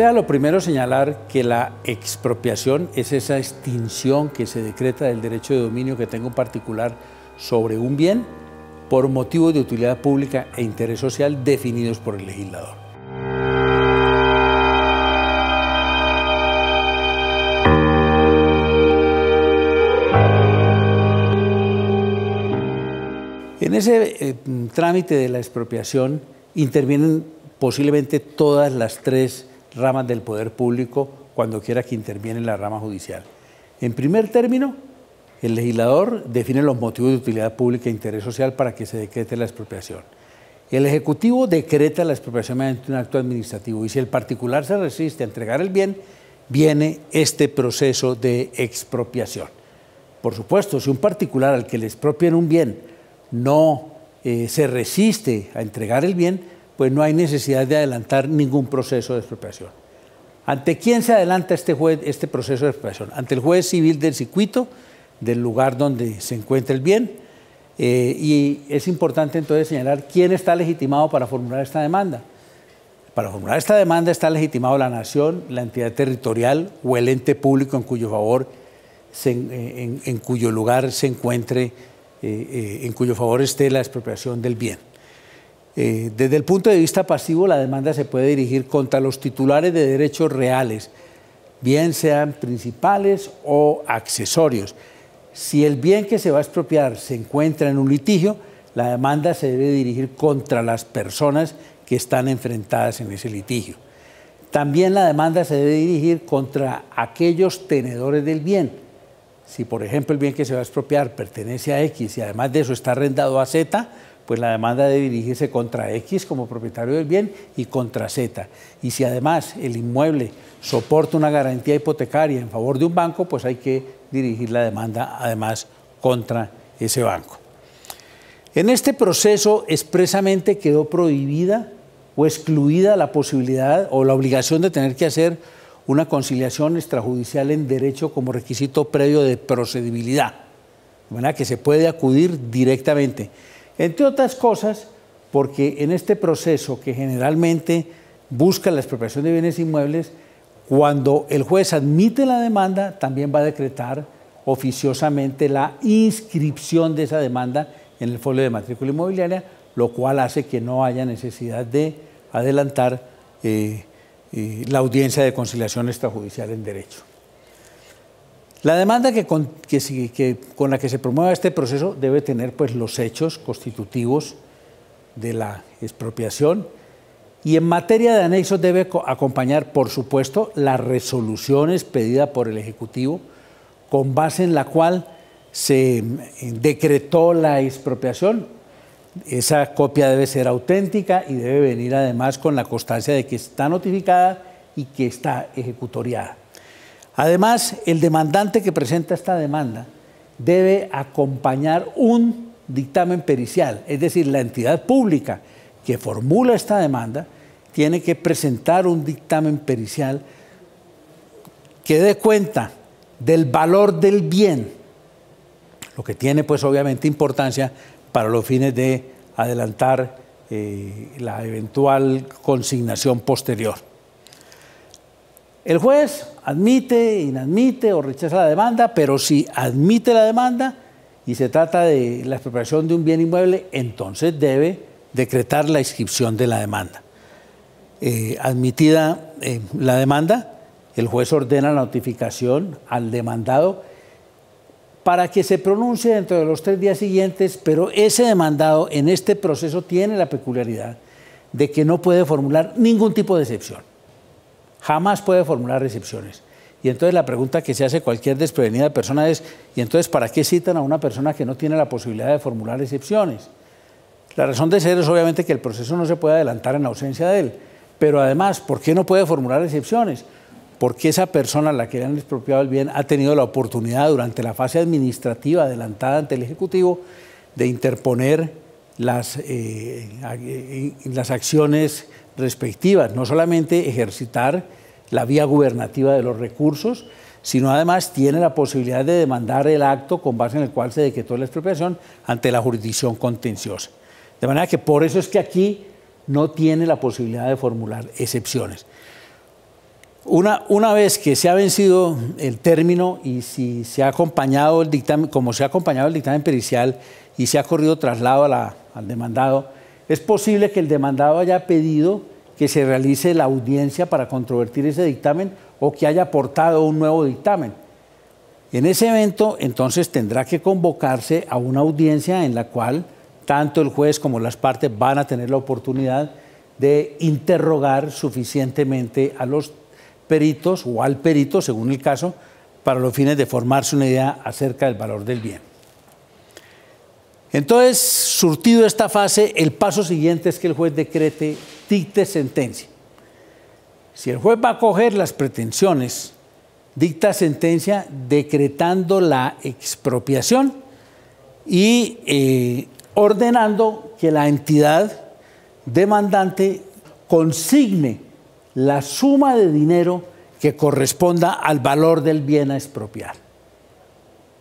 Sea lo primero señalar que la expropiación es esa extinción que se decreta del derecho de dominio que tenga un particular sobre un bien por motivos de utilidad pública e interés social definidos por el legislador. En ese trámite de la expropiación intervienen posiblemente todas las tres ramas del poder público cuando quiera que interviene la rama judicial. En primer término, el legislador define los motivos de utilidad pública e interés social para que se decrete la expropiación. El Ejecutivo decreta la expropiación mediante un acto administrativo y si el particular se resiste a entregar el bien, viene este proceso de expropiación. Por supuesto, si un particular al que le expropien un bien no se resiste a entregar el bien, pues no hay necesidad de adelantar ningún proceso de expropiación. ¿Ante quién se adelanta este proceso de expropiación? Ante el juez civil del circuito, del lugar donde se encuentra el bien, y es importante entonces señalar quién está legitimado para formular esta demanda. Para formular esta demanda está legitimado la nación, la entidad territorial o el ente público en cuyo favor, en cuyo lugar se encuentre, en cuyo favor esté la expropiación del bien. Desde el punto de vista pasivo, la demanda se puede dirigir contra los titulares de derechos reales, bien sean principales o accesorios. Si el bien que se va a expropiar se encuentra en un litigio, la demanda se debe dirigir contra las personas que están enfrentadas en ese litigio. También la demanda se debe dirigir contra aquellos tenedores del bien. Si, por ejemplo, el bien que se va a expropiar pertenece a X y además de eso está arrendado a Z, pues la demanda debe dirigirse contra X como propietario del bien y contra Z. Y si además el inmueble soporta una garantía hipotecaria en favor de un banco, pues hay que dirigir la demanda además contra ese banco. En este proceso expresamente quedó prohibida o excluida la posibilidad o la obligación de tener que hacer una conciliación extrajudicial en derecho como requisito previo de procedibilidad, de manera que se puede acudir directamente. Entre otras cosas, porque en este proceso que generalmente busca la expropiación de bienes inmuebles, cuando el juez admite la demanda, también va a decretar oficiosamente la inscripción de esa demanda en el folio de matrícula inmobiliaria, lo cual hace que no haya necesidad de adelantar la audiencia de conciliación extrajudicial en derecho. La demanda con la que se promueva este proceso debe tener pues, los hechos constitutivos de la expropiación y en materia de anexos debe acompañar, por supuesto, la resolución expedida por el Ejecutivo con base en la cual se decretó la expropiación. Esa copia debe ser auténtica y debe venir además con la constancia de que está notificada y que está ejecutoriada. Además, el demandante que presenta esta demanda debe acompañar un dictamen pericial, es decir, la entidad pública que formula esta demanda tiene que presentar un dictamen pericial que dé cuenta del valor del bien, lo que tiene pues obviamente importancia para los fines de adelantar la eventual consignación posterior. El juez admite, inadmite o rechaza la demanda, pero si admite la demanda y se trata de la expropiación de un bien inmueble, entonces debe decretar la inscripción de la demanda. Admitida la demanda, el juez ordena la notificación al demandado para que se pronuncie dentro de los 3 días siguientes, pero ese demandado en este proceso tiene la peculiaridad de que no puede formular ningún tipo de excepción. Jamás puede formular excepciones. Y entonces la pregunta que se hace cualquier desprevenida persona es, ¿y entonces para qué citan a una persona que no tiene la posibilidad de formular excepciones? La razón de ser es obviamente que el proceso no se puede adelantar en ausencia de él, pero además, ¿por qué no puede formular excepciones? Porque esa persona a la que le han expropiado el bien ha tenido la oportunidad durante la fase administrativa adelantada ante el Ejecutivo de interponer las acciones respectivas, no solamente ejercitar la vía gubernativa de los recursos, sino además tiene la posibilidad de demandar el acto con base en el cual se decretó la expropiación ante la jurisdicción contenciosa. De manera que por eso es que aquí no tiene la posibilidad de formular excepciones. Una vez que se ha vencido el término y si se ha acompañado el dictamen, como se ha acompañado el dictamen pericial y se ha corrido traslado al demandado, es posible que el demandado haya pedido que se realice la audiencia para controvertir ese dictamen o que haya aportado un nuevo dictamen. En ese evento, entonces, tendrá que convocarse a una audiencia en la cual tanto el juez como las partes van a tener la oportunidad de interrogar suficientemente a los peritos o al perito, según el caso, para los fines de formarse una idea acerca del valor del bien. Entonces, surtido esta fase, el paso siguiente es que el juez dicte sentencia. Si el juez va a coger las pretensiones, dicta sentencia decretando la expropiación y ordenando que la entidad demandante consigne la suma de dinero que corresponda al valor del bien a expropiar.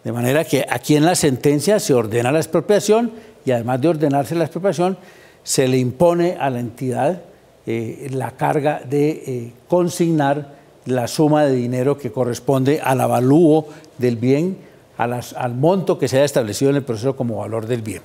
De manera que aquí en la sentencia se ordena la expropiación y además de ordenarse la expropiación, se le impone a la entidad la carga de consignar la suma de dinero que corresponde al avalúo del bien, al monto que se haya establecido en el proceso como valor del bien.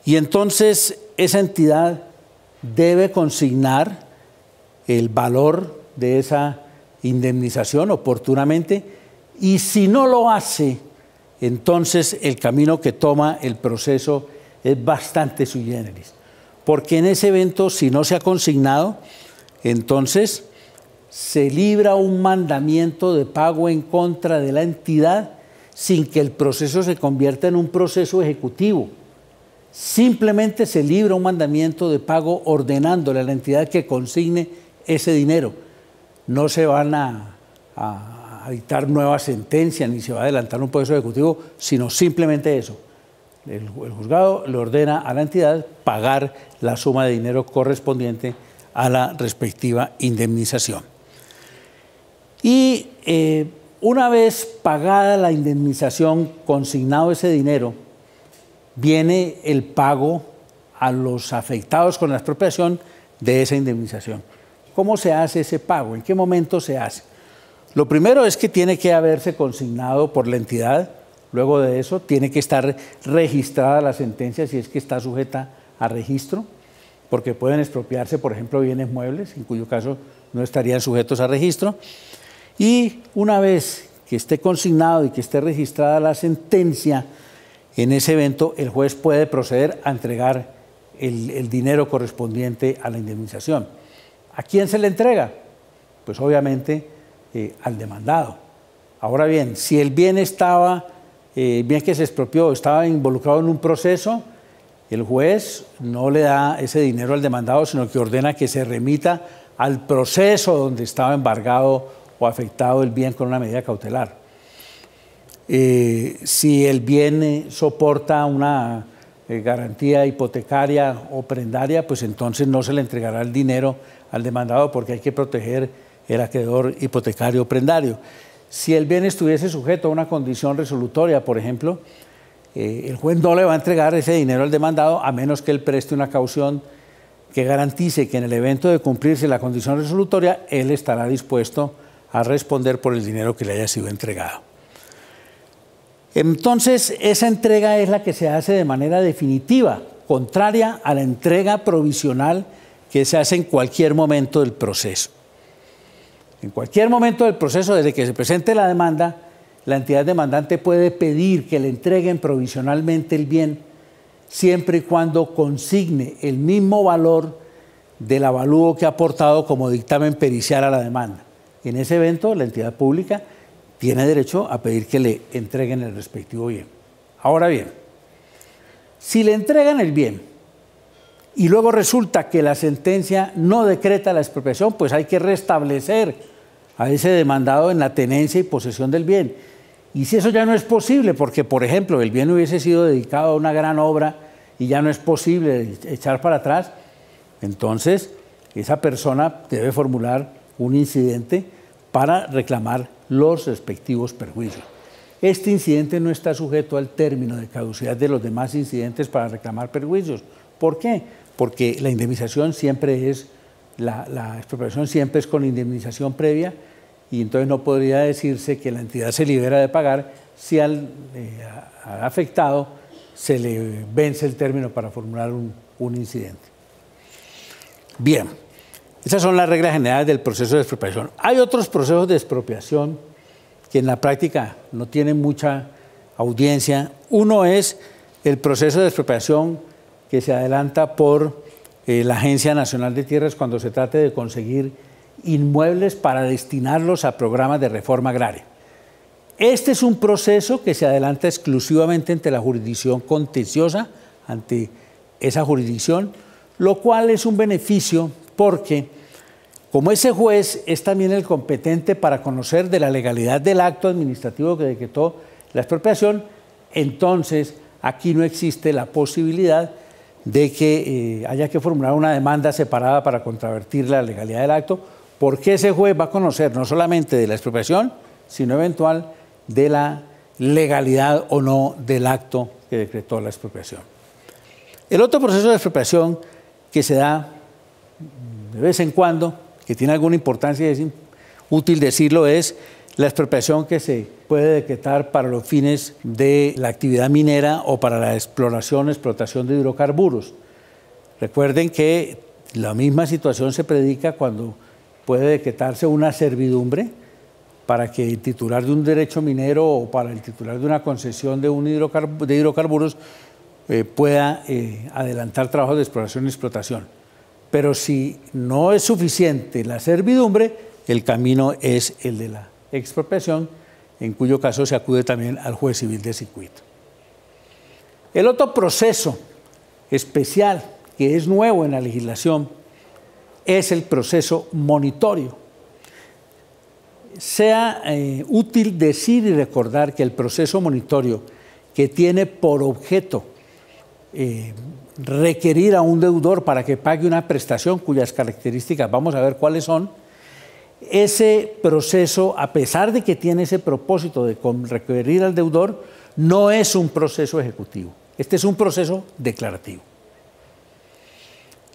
Y entonces esa entidad debe consignar el valor de esa indemnización oportunamente, y si no lo hace, entonces el camino que toma el proceso es bastante sui generis, porque en ese evento, si no se ha consignado, entonces se libra un mandamiento de pago en contra de la entidad sin que el proceso se convierta en un proceso ejecutivo. Simplemente se libra un mandamiento de pago ordenándole a la entidad que consigne ese dinero. No se van a dictar nuevas sentencias ni se va a adelantar un proceso ejecutivo, sino simplemente eso. El juzgado le ordena a la entidad pagar la suma de dinero correspondiente a la respectiva indemnización. Y una vez pagada la indemnización, consignado ese dinero, viene el pago a los afectados con la expropiación de esa indemnización. ¿Cómo se hace ese pago? ¿En qué momento se hace? Lo primero es que tiene que haberse consignado por la entidad. Luego de eso tiene que estar registrada la sentencia si es que está sujeta a registro, porque pueden expropiarse, por ejemplo, bienes muebles, en cuyo caso no estarían sujetos a registro. Y una vez que esté consignado y que esté registrada la sentencia, en ese evento el juez puede proceder a entregar el dinero correspondiente a la indemnización. ¿A quién se le entrega? Pues obviamente al demandado. Ahora bien, si el bien bien que se expropió estaba involucrado en un proceso, el juez no le da ese dinero al demandado, sino que ordena que se remita al proceso donde estaba embargado o afectado el bien con una medida cautelar. Si el bien soporta una garantía hipotecaria o prendaria, pues entonces no se le entregará el dinero al demandado porque hay que proteger el acreedor hipotecario o prendario. Si el bien estuviese sujeto a una condición resolutoria, por ejemplo, el juez no le va a entregar ese dinero al demandado a menos que él preste una caución que garantice que en el evento de cumplirse la condición resolutoria, él estará dispuesto a responder por el dinero que le haya sido entregado. Entonces, esa entrega es la que se hace de manera definitiva, contraria a la entrega provisional que se hace en cualquier momento del proceso. En cualquier momento del proceso, desde que se presente la demanda, la entidad demandante puede pedir que le entreguen provisionalmente el bien, siempre y cuando consigne el mismo valor del avalúo que ha aportado como dictamen pericial a la demanda. En ese evento, la entidad pública tiene derecho a pedir que le entreguen el respectivo bien. Ahora bien, si le entregan el bien y luego resulta que la sentencia no decreta la expropiación, pues hay que restablecer a ese demandado en la tenencia y posesión del bien. Y si eso ya no es posible, porque por ejemplo el bien hubiese sido dedicado a una gran obra y ya no es posible echar para atrás, entonces esa persona debe formular un incidente para reclamar los respectivos perjuicios. Este incidente no está sujeto al término de caducidad de los demás incidentes para reclamar perjuicios. ¿Por qué? Porque la indemnización siempre es la expropiación siempre es con indemnización previa y entonces no podría decirse que la entidad se libera de pagar si al afectado se le vence el término para formular un incidente. Bien, esas son las reglas generales del proceso de expropiación. Hay otros procesos de expropiación que en la práctica no tienen mucha audiencia. Uno es el proceso de expropiación que se adelanta por la Agencia Nacional de Tierras cuando se trate de conseguir inmuebles para destinarlos a programas de reforma agraria. Este es un proceso que se adelanta exclusivamente ante la jurisdicción contenciosa, ante esa jurisdicción, lo cual es un beneficio porque como ese juez es también el competente para conocer de la legalidad del acto administrativo que decretó la expropiación, entonces aquí no existe la posibilidad de que haya que formular una demanda separada para contravertir la legalidad del acto, porque ese juez va a conocer no solamente de la expropiación, sino eventual de la legalidad o no del acto que decretó la expropiación. El otro proceso de expropiación que se da de vez en cuando, que tiene alguna importancia y es útil decirlo, es la expropiación que se puede decretar para los fines de la actividad minera o para la exploración, explotación de hidrocarburos. Recuerden que la misma situación se predica cuando puede decretarse una servidumbre para que el titular de un derecho minero o para el titular de una concesión de hidrocarburos pueda adelantar trabajos de exploración y explotación. Pero si no es suficiente la servidumbre, el camino es el de la expropiación, en cuyo caso se acude también al juez civil de circuito. El otro proceso especial que es nuevo en la legislación es el proceso monitorio. Sea útil decir y recordar que el proceso monitorio, que tiene por objeto requerir a un deudor para que pague una prestación cuyas características vamos a ver cuáles son, ese proceso, a pesar de que tiene ese propósito de requerir al deudor, no es un proceso ejecutivo. Este es un proceso declarativo.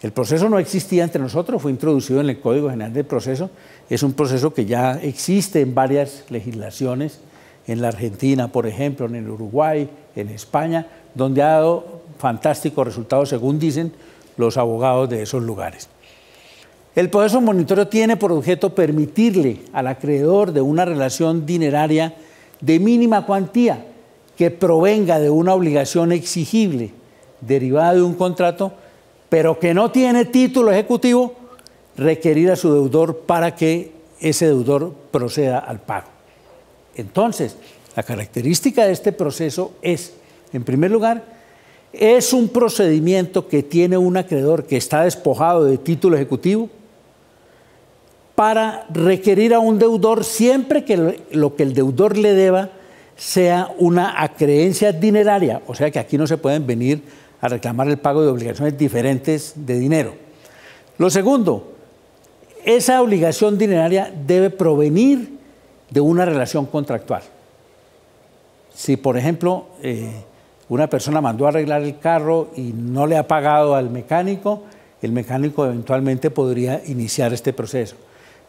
El proceso no existía entre nosotros, fue introducido en el Código General del Proceso. Es un proceso que ya existe en varias legislaciones, en la Argentina, por ejemplo, en el Uruguay, en España, donde ha dado fantásticos resultados, según dicen los abogados de esos lugares. El proceso monitorio tiene por objeto permitirle al acreedor de una relación dineraria de mínima cuantía que provenga de una obligación exigible derivada de un contrato, pero que no tiene título ejecutivo, requerir a su deudor para que ese deudor proceda al pago. Entonces, la característica de este proceso es, en primer lugar, es un procedimiento que tiene un acreedor que está despojado de título ejecutivo para requerir a un deudor siempre que lo que el deudor le deba sea una acreencia dineraria, o sea que aquí no se pueden venir a reclamar el pago de obligaciones diferentes de dinero. Lo segundo, esa obligación dineraria debe provenir de una relación contractual. Si, por ejemplo, una persona mandó a arreglar el carro y no le ha pagado al mecánico, el mecánico eventualmente podría iniciar este proceso.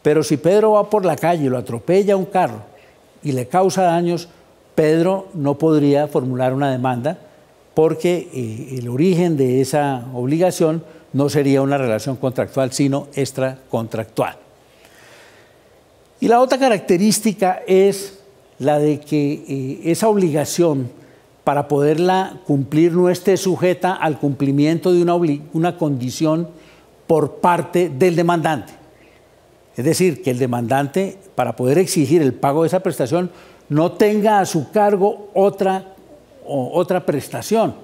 Pero si Pedro va por la calle y lo atropella un carro y le causa daños, Pedro no podría formular una demanda porque el origen de esa obligación no sería una relación contractual, sino extracontractual. Y la otra característica es la de que esa obligación, para poderla cumplir, no esté sujeta al cumplimiento de una condición por parte del demandante. Es decir, que el demandante, para poder exigir el pago de esa prestación, no tenga a su cargo otra prestación.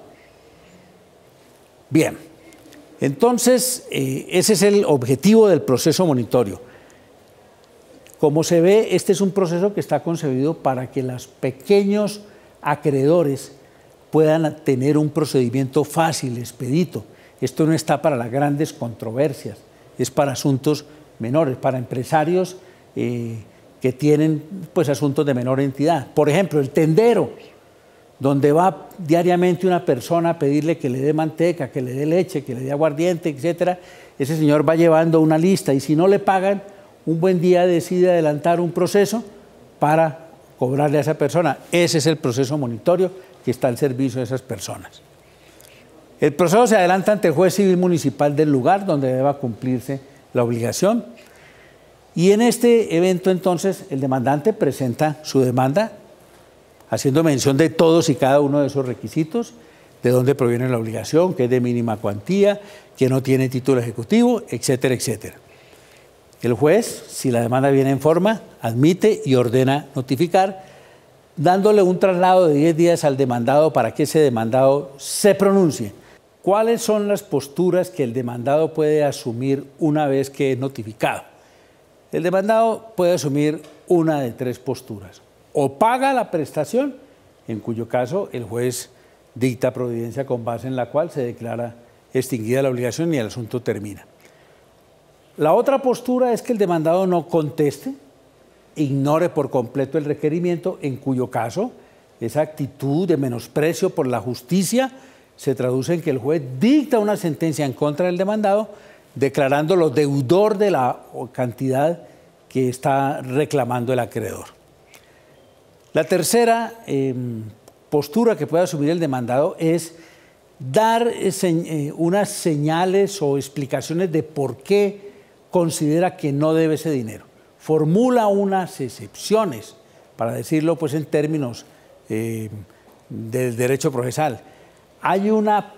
Bien, entonces ese es el objetivo del proceso monitorio. Como se ve, este es un proceso que está concebido para que los pequeños acreedores puedan tener un procedimiento fácil, expedito. Esto no está para las grandes controversias, es para asuntos menores, para empresarios que tienen pues asuntos de menor entidad. Por ejemplo, el tendero donde va diariamente una persona a pedirle que le dé manteca, que le dé leche, que le dé aguardiente, etc., ese señor va llevando una lista y si no le pagan, un buen día decide adelantar un proceso para cobrarle a esa persona. Ese es el proceso monitorio que está al servicio de esas personas. El proceso se adelanta ante el juez civil municipal del lugar donde deba cumplirse la obligación. Y en este evento, entonces, el demandante presenta su demanda, haciendo mención de todos y cada uno de esos requisitos, de dónde proviene la obligación, que es de mínima cuantía, que no tiene título ejecutivo, etcétera, etcétera. El juez, si la demanda viene en forma, admite y ordena notificar, dándole un traslado de 10 días al demandado para que ese demandado se pronuncie. ¿Cuáles son las posturas que el demandado puede asumir una vez que es notificado? El demandado puede asumir una de 3 posturas. O paga la prestación, en cuyo caso el juez dicta providencia con base en la cual se declara extinguida la obligación y el asunto termina. La otra postura es que el demandado no conteste, ignore por completo el requerimiento, en cuyo caso esa actitud de menosprecio por la justicia se traduce en que el juez dicta una sentencia en contra del demandado, declarándolo deudor de la cantidad que está reclamando el acreedor. La tercera postura que puede asumir el demandado es dar unas señales o explicaciones de por qué considera que no debe ese dinero. Formula unas excepciones, para decirlo pues en términos del derecho procesal. Hay una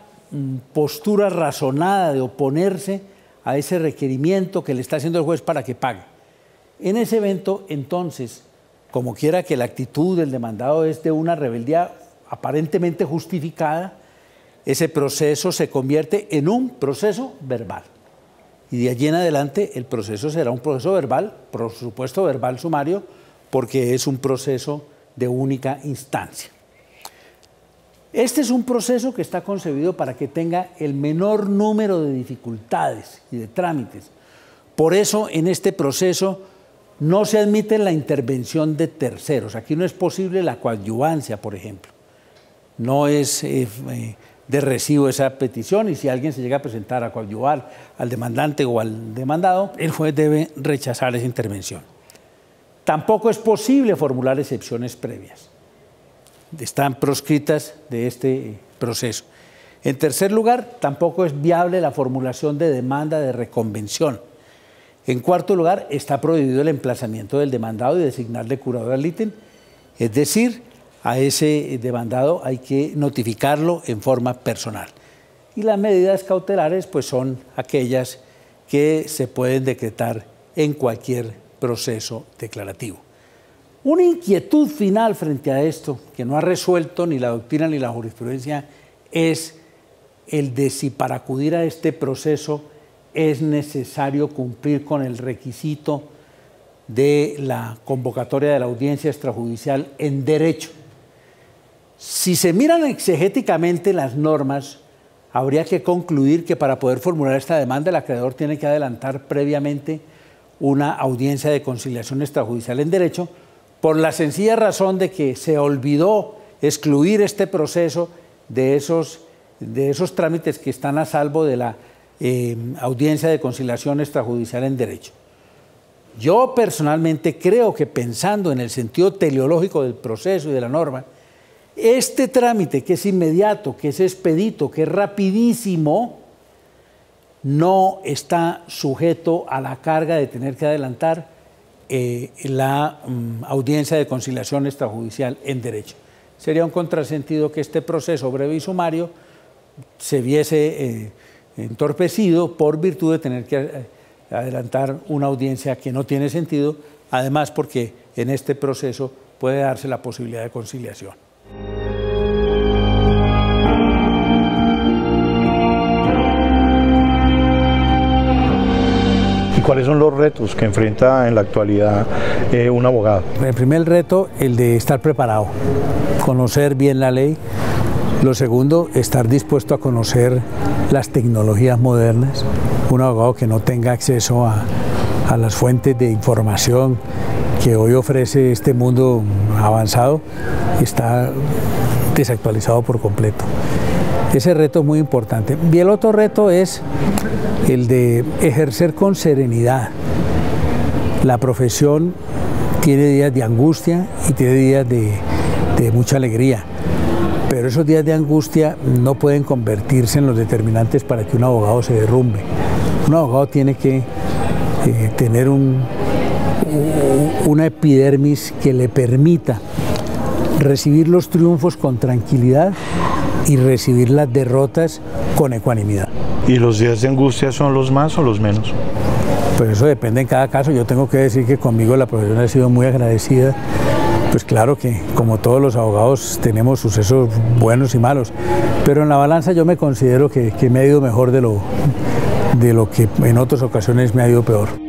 postura razonada de oponerse a ese requerimiento que le está haciendo el juez para que pague. En ese evento, entonces, como quiera que la actitud del demandado es de una rebeldía aparentemente justificada, ese proceso se convierte en un proceso verbal. Y de allí en adelante el proceso será un proceso verbal, por supuesto verbal sumario, porque es un proceso de única instancia. Este es un proceso que está concebido para que tenga el menor número de dificultades y de trámites. Por eso en este proceso no se admite la intervención de terceros. Aquí no es posible la coadyuvancia, por ejemplo. No es de recibo esa petición y si alguien se llega a presentar a coadyuvar al demandante o al demandado, el juez debe rechazar esa intervención. Tampoco es posible formular excepciones previas. Están proscritas de este proceso. En tercer lugar, tampoco es viable la formulación de demanda de reconvención. En cuarto lugar, está prohibido el emplazamiento del demandado y designarle curador ad litem, es decir, a ese demandado hay que notificarlo en forma personal. Y las medidas cautelares pues son aquellas que se pueden decretar en cualquier proceso declarativo. Una inquietud final frente a esto, que no ha resuelto ni la doctrina ni la jurisprudencia, es el de si para acudir a este proceso es necesario cumplir con el requisito de la convocatoria de la audiencia extrajudicial en derecho. Si se miran exegéticamente las normas, habría que concluir que para poder formular esta demanda el acreedor tiene que adelantar previamente una audiencia de conciliación extrajudicial en derecho, por la sencilla razón de que se olvidó excluir este proceso de esos trámites que están a salvo de la audiencia de conciliación extrajudicial en derecho. Yo personalmente creo que pensando en el sentido teleológico del proceso y de la norma, este trámite que es inmediato, que es expedito, que es rapidísimo, no está sujeto a la carga de tener que adelantar la audiencia de conciliación extrajudicial en derecho. Sería un contrasentido que este proceso breve y sumario se viese entorpecido por virtud de tener que adelantar una audiencia que no tiene sentido, además porque en este proceso puede darse la posibilidad de conciliación. ¿Cuáles son los retos que enfrenta en la actualidad un abogado? El primer reto, el de estar preparado, conocer bien la ley. Lo segundo, estar dispuesto a conocer las tecnologías modernas. Un abogado que no tenga acceso a las fuentes de información que hoy ofrece este mundo avanzado está desactualizado por completo. Ese reto es muy importante. Y el otro reto es el de ejercer con serenidad. La profesión tiene días de angustia y tiene días de mucha alegría, pero esos días de angustia no pueden convertirse en los determinantes para que un abogado se derrumbe. Un abogado tiene que tener una epidermis que le permita recibir los triunfos con tranquilidad y recibir las derrotas con ecuanimidad. ¿Y los días de angustia son los más o los menos? Pues eso depende en cada caso. Yo tengo que decir que conmigo la profesión ha sido muy agradecida. Pues claro que como todos los abogados tenemos sucesos buenos y malos, pero en la balanza yo me considero que me ha ido mejor de lo que en otras ocasiones me ha ido peor.